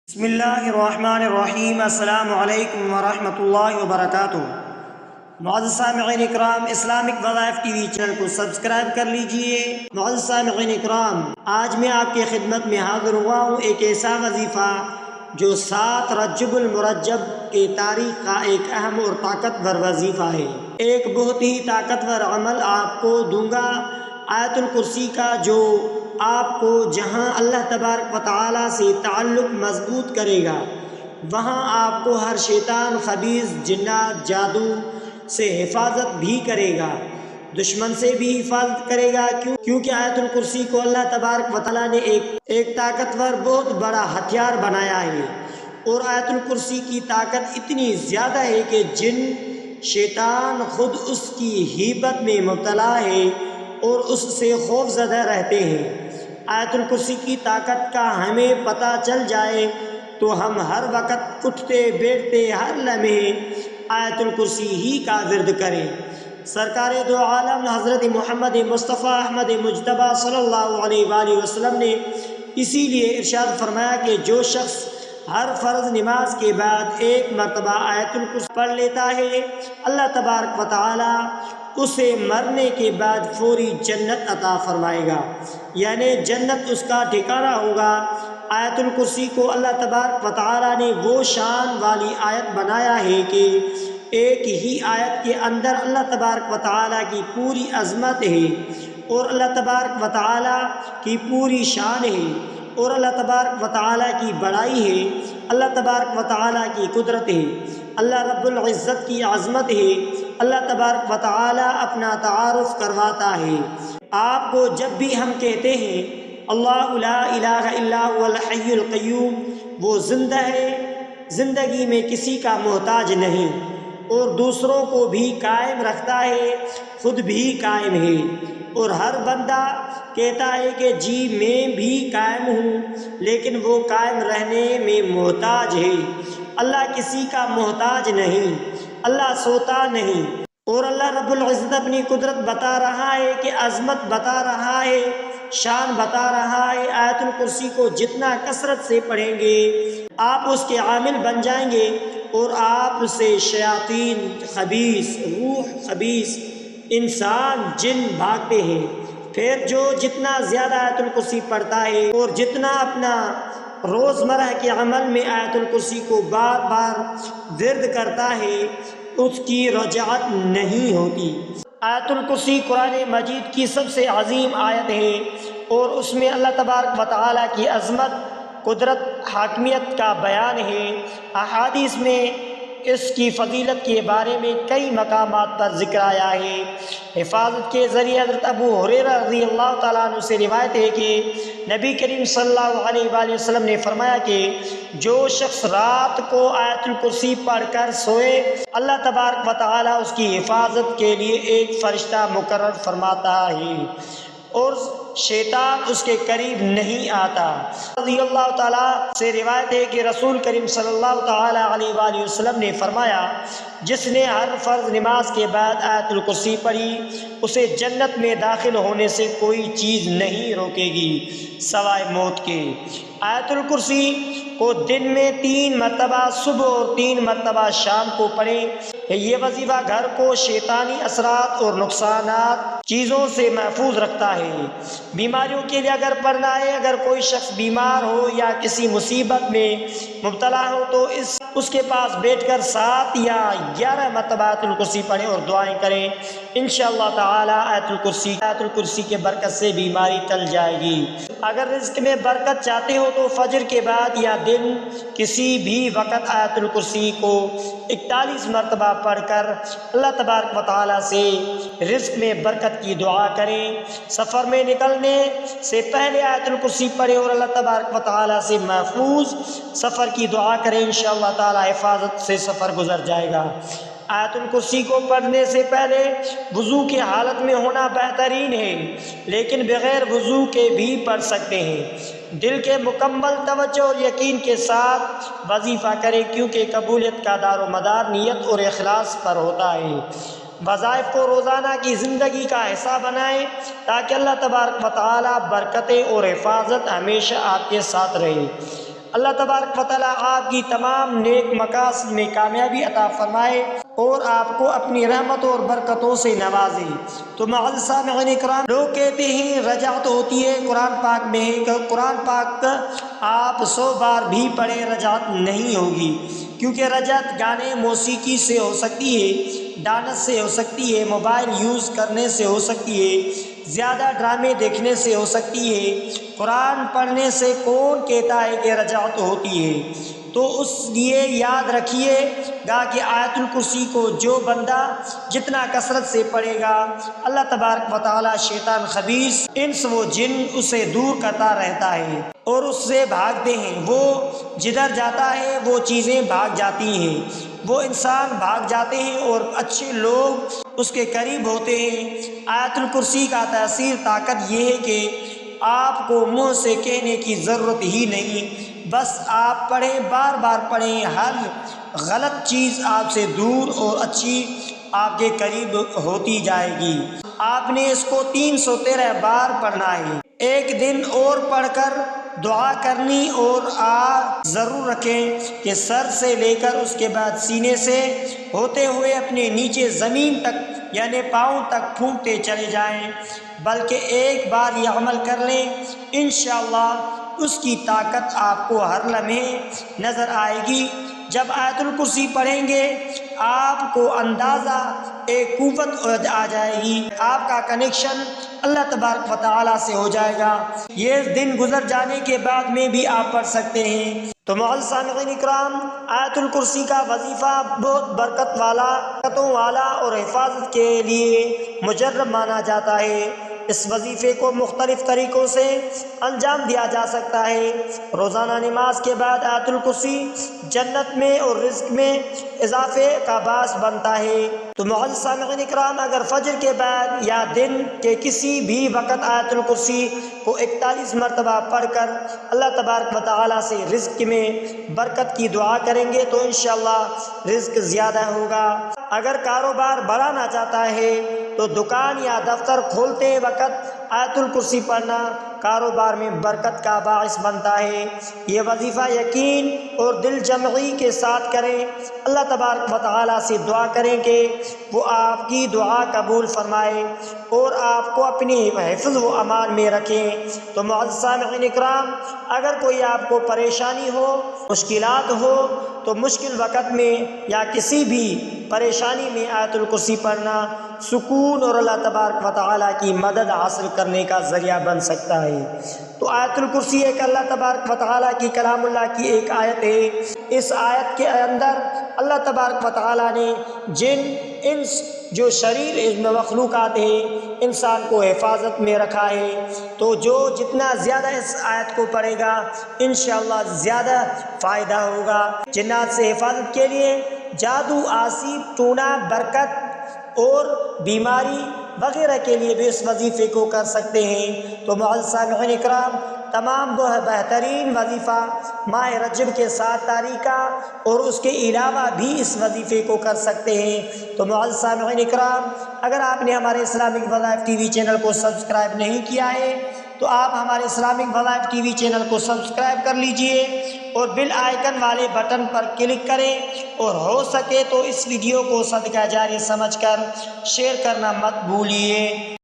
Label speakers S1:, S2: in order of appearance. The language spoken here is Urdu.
S1: بسم اللہ الرحمن الرحیم۔ السلام علیکم ورحمۃ اللہ وبرکاتہ۔ معزز سامعین اکرام، اسلامک وظائف ٹی وی چینل کو سبسکرائب کر لیجئے۔ معزز سامعین اکرام، آج میں آپ کی خدمت میں حاضر ہوا ہوں ایک ایسا وظیفہ جو 7 رجب المرجب کے تاریخ کا ایک اہم اور طاقتور وظیفہ ہے۔ ایک بہت ہی طاقتور عمل آپ کو دوں گا، آیت الکرسی کا، جو آپ کو جہاں اللہ تبارک و تعالیٰ سے تعلق مضبوط کرے گا، وہاں آپ کو ہر شیطان، خبیث، جنات، جادو سے حفاظت بھی کرے گا، دشمن سے بھی حفاظت کرے گا، کیونکہ آیت الکرسی کو اللہ تبارک و تعالیٰ نے ایک طاقتور بہت بڑا ہتھیار بنایا ہے۔ اور آیت الکرسی کی طاقت اتنی زیادہ ہے کہ جن، شیطان خود اس کی ہیبت میں مبتلا ہے اور اس سے خوف زدہ رہتے ہیں۔ آیت الکرسی کی طاقت کا ہمیں پتہ چل جائے تو ہم ہر وقت اٹھتے بیٹھتے ہر لمحے آیت الکرسی ہی کا ورد کریں۔ سرکار دو عالم حضرت محمد مصطفیٰ احمد مجتبیٰ صلی اللہ علیہ وآلہ وسلم نے اسی لیے ارشاد فرمایا کہ جو شخص ہر فرض نماز کے بعد 1 مرتبہ آیت الکرسی پڑھ لیتا ہے، اللہ تبارک و تعالی اسے مرنے کے بعد فوری جنت عطا فرمائے گا، یعنی جنت اس کا ٹھکانہ ہوگا۔ آیت الکرسی کو اللہ تبارک و تعالی نے وہ شان والی آیت بنایا ہے کہ ایک ہی آیت کے اندر اللہ تبارک و تعالی کی پوری عظمت ہے، اور اللہ تبارک و تعالی کی پوری شان ہے، اور اللہ تبارک و تعالی کی بڑائی ہے، اللہ تبارک و تعالی کی قدرت ہے، اللہ رب العزت کی عظمت ہے۔ اللہ تبارک و تعالی اپنا تعارف کرواتا ہے۔ آپ کو جب بھی ہم کہتے ہیں اللہ لا الہ الا هو الحی القیوم، وہ زندہ ہے، زندگی میں کسی کا محتاج نہیں، اور دوسروں کو بھی قائم رکھتا ہے، خود بھی قائم ہے۔ اور ہر بندہ کہتا ہے کہ جی میں بھی قائم ہوں، لیکن وہ قائم رہنے میں محتاج ہے۔ اللہ کسی کا محتاج نہیں، اللہ سوتا نہیں، اور اللہ رب العزت اپنی قدرت بتا رہا ہے کہ عظمت بتا رہا ہے، شان بتا رہا ہے۔ آیت الکرسی کو جتنا کثرت سے پڑھیں گے آپ اس کے عامل بن جائیں گے، اور آپ سے شیاطین خبیث، روح خبیث، انسان، جن بھاگتے ہیں۔ پھر جو جتنا زیادہ آیت الکرسی پڑھتا ہے اور جتنا اپنا روزمرہ کے عمل میں آیت الکرسی کو بار بار ورد کرتا ہے، اس کی رجعت نہیں ہوتی۔ آیت الکرسی قرآن مجید کی سب سے عظیم آیت ہے، اور اس میں اللہ تبارک و تعالیٰ کی عظمت، قدرت، حاکمیت کا بیان ہے۔ احادیث میں اس کی فضیلت کے بارے میں کئی مقامات پر ذکر آیا ہے۔ حفاظت کے ذریعے حضرت ابو ہریرہ رضی اللہ تعالیٰ عنہ سے روایت ہے کہ نبی کریم صلی اللہ علیہ وآلہ وسلم نے فرمایا کہ جو شخص رات کو آیت الکرسی پڑھ کر سوئے، اللہ تبارک و تعالیٰ اس کی حفاظت کے لیے ایک فرشتہ مقرر فرماتا ہے، اور شیطان اس کے قریب نہیں آتا۔ رضی اللہ تعالیٰ سے روایت ہے کہ رسول کریم صلی اللہ تعالیٰ علیہ وآلہ وسلم نے فرمایا، جس نے ہر فرض نماز کے بعد آیت الکرسی پڑھی، اسے جنت میں داخل ہونے سے کوئی چیز نہیں روکے گی سوائے موت کے۔ آیت الکرسی کو دن میں 3 مرتبہ صبح اور 3 مرتبہ شام کو پڑھیں۔ یہ وظیفہ گھر کو شیطانی اثرات اور نقصانات چیزوں سے محفوظ رکھتا ہے۔ بیماریوں کے لیے اگر پڑھنا ہے، اگر کوئی شخص بیمار ہو یا کسی مصیبت میں مبتلا ہو تو اس کے پاس بیٹھ کر 7 یا 11 مرتبہ آیت الکرسی پڑھیں اور دعائیں کریں۔ انشاءاللہ تعالی آیت الکرسی کے برکت سے بیماری ٹل جائے گی۔ اگر رزق میں برکت چاہتے ہو تو فجر کے بعد یا دن کسی بھی وقت آیت الکرسی کو 41 مرتبہ پڑھ کر اللہ تبارک و تعالیٰ سے رزق میں برکت کی دعا کریں۔ سفر میں نکلنے سے پہلے آیت الکرسی پڑھیں اور اللہ تبارک و تعالیٰ سے محفوظ سفر کی دعا کریں، انشاءاللہ تعالیٰ حفاظت سے سفر گزر جائے گا۔ آیت الکرسی کو پڑھنے سے پہلے وضو کی حالت میں ہونا بہترین ہے، لیکن بغیر وضو کے بھی پڑھ سکتے ہیں۔ دل کے مکمل توجہ اور یقین کے ساتھ وظیفہ کریں، کیونکہ قبولیت کا دار و مدار نیت اور اخلاص پر ہوتا ہے۔ وظائف کو روزانہ کی زندگی کا حصہ بنائیں تاکہ اللہ تبارک و تعالی برکتیں اور حفاظت ہمیشہ آپ کے ساتھ رہے۔ اللہ تبارک و تعالیٰ آپ کی تمام نیک مقاصد میں کامیابی عطا فرمائے اور آپ کو اپنی رحمتوں اور برکتوں سے نوازے۔ تو معزز سامعین کرام، لوگ کہتے ہیں رجعت ہوتی ہے قرآن پاک میں ہے کہ قرآن پاک آپ 100 بار بھی پڑھیں رجعت نہیں ہوگی، کیونکہ رجعت گانے موسیقی سے ہو سکتی ہے، ڈانس سے ہو سکتی ہے، موبائل یوز کرنے سے ہو سکتی ہے، زیادہ ڈرامے دیکھنے سے ہو سکتی ہے۔ قرآن پڑھنے سے کون کہتا ہے کہ رجعت ہوتی ہے؟ تو اس لیے یاد رکھیے گا کہ آیت الکرسی کو جو بندہ جتنا کثرت سے پڑھے گا، اللہ تبارک و تعالیٰ شیطان خبیث انس و جن اسے دور کرتا رہتا ہے اور اس سے بھاگتے ہیں۔ وہ جدھر جاتا ہے وہ چیزیں بھاگ جاتی ہیں، وہ انسان بھاگ جاتے ہیں اور اچھے لوگ اس کے قریب ہوتے ہیں۔ آیت الکرسی کا تاثیر طاقت یہ ہے کہ آپ کو منہ سے کہنے کی ضرورت ہی نہیں، بس آپ پڑھیں، بار بار پڑھیں، ہر غلط چیز آپ سے دور اور اچھی آپ کے قریب ہوتی جائے گی۔ آپ نے اس کو 313 بار پڑھنا ہے۔ ایک دن اور پڑھ کر دعا کرنی اور ضرور رکھیں کہ سر سے لے کر اس کے بعد سینے سے ہوتے ہوئے اپنے نیچے زمین تک یعنی پاؤں تک پھونکتے چلے جائیں، بلکہ ایک بار یہ عمل کر لیں، انشاءاللہ اس کی طاقت آپ کو ہر لمحے نظر آئے گی۔ جب آیت الکرسی پڑھیں گے آپ کو اندازہ ایک قوت آ جائے گی، آپ کا کنیکشن اللہ تبارک و تعالیٰ سے ہو جائے گا۔ یہ دن گزر جانے کے بعد میں بھی آپ پڑھ سکتے ہیں۔ تو معزز سامعین اکرام، آیت الکرسی کا وظیفہ بہت برکتوں والا اور حفاظت کے لیے مجرب مانا جاتا ہے۔ اس وظیفے کو مختلف طریقوں سے انجام دیا جا سکتا ہے۔ روزانہ نماز کے بعد آیت الکرسی جنت میں اور رزق میں اضافے کا باعث بنتا ہے۔ تو معزز سامعین اکرام، اگر فجر کے بعد یا دن کے کسی بھی وقت آیت الکرسی کو 41 مرتبہ پڑھ کر اللہ تبارک و تعالیٰ سے رزق میں برکت کی دعا کریں گے تو انشاءاللہ رزق زیادہ ہوگا۔ اگر کاروبار بڑھانا چاہتا ہے تو دکان یا دفتر کھولتے وقت آیت الکرسی پڑھنا کاروبار میں برکت کا باعث بنتا ہے۔ یہ وظیفہ یقین اور دل جمعی کے ساتھ کریں، اللہ تبارک و تعالیٰ سے دعا کریں کہ وہ آپ کی دعا قبول فرمائے اور آپ کو اپنی حفظ و امان میں رکھیں۔ تو معزز سامعین اکرام، اگر کوئی آپ کو پریشانی ہو، مشکلات ہو، تو مشکل وقت میں یا کسی بھی پریشانی میں آیت الکرسی پڑھنا سکون اور اللہ تبارک و تعالیٰ کی مدد حاصل کرنے کا ذریعہ بن سکتا ہے۔ تو آیت الکرسی ایک اللہ تبارک و تعالیٰ کی کلام اللہ کی ایک آیت ہے۔ اس آیت کے اندر اللہ تبارک و تعالیٰ نے جن انس جو شریر مخلوقات ہیں انسان کو حفاظت میں رکھا ہے۔ تو جو جتنا زیادہ اس آیت کو پڑھے گا انشاءاللہ زیادہ فائدہ ہوگا۔ جنات سے حفاظت کے لیے جادو، آسیب، ٹونا، برکت اور بیماری وغیرہ کے لیے بھی اس وظیفے کو کر سکتے ہیں۔ تو معزز سامعین اکرام، تمام بہترین وظیفہ ماہ رجب کے 7 تاریخ کا اور اس کے علاوہ بھی اس وظیفے کو کر سکتے ہیں۔ تو معزز سامعین اکرام، اگر آپ نے ہمارے اسلامک وظائف ٹی وی چینل کو سبسکرائب نہیں کیا ہے تو آپ ہمارے اسلامک وظائف ٹی وی چینل کو سبسکرائب کر لیجئے اور بیل آئیکن والے بٹن پر کلک کریں، اور ہو سکے تو اس ویڈیو کو صدقہ جاریہ سمجھ کر شیئر کرنا مت بھولیے۔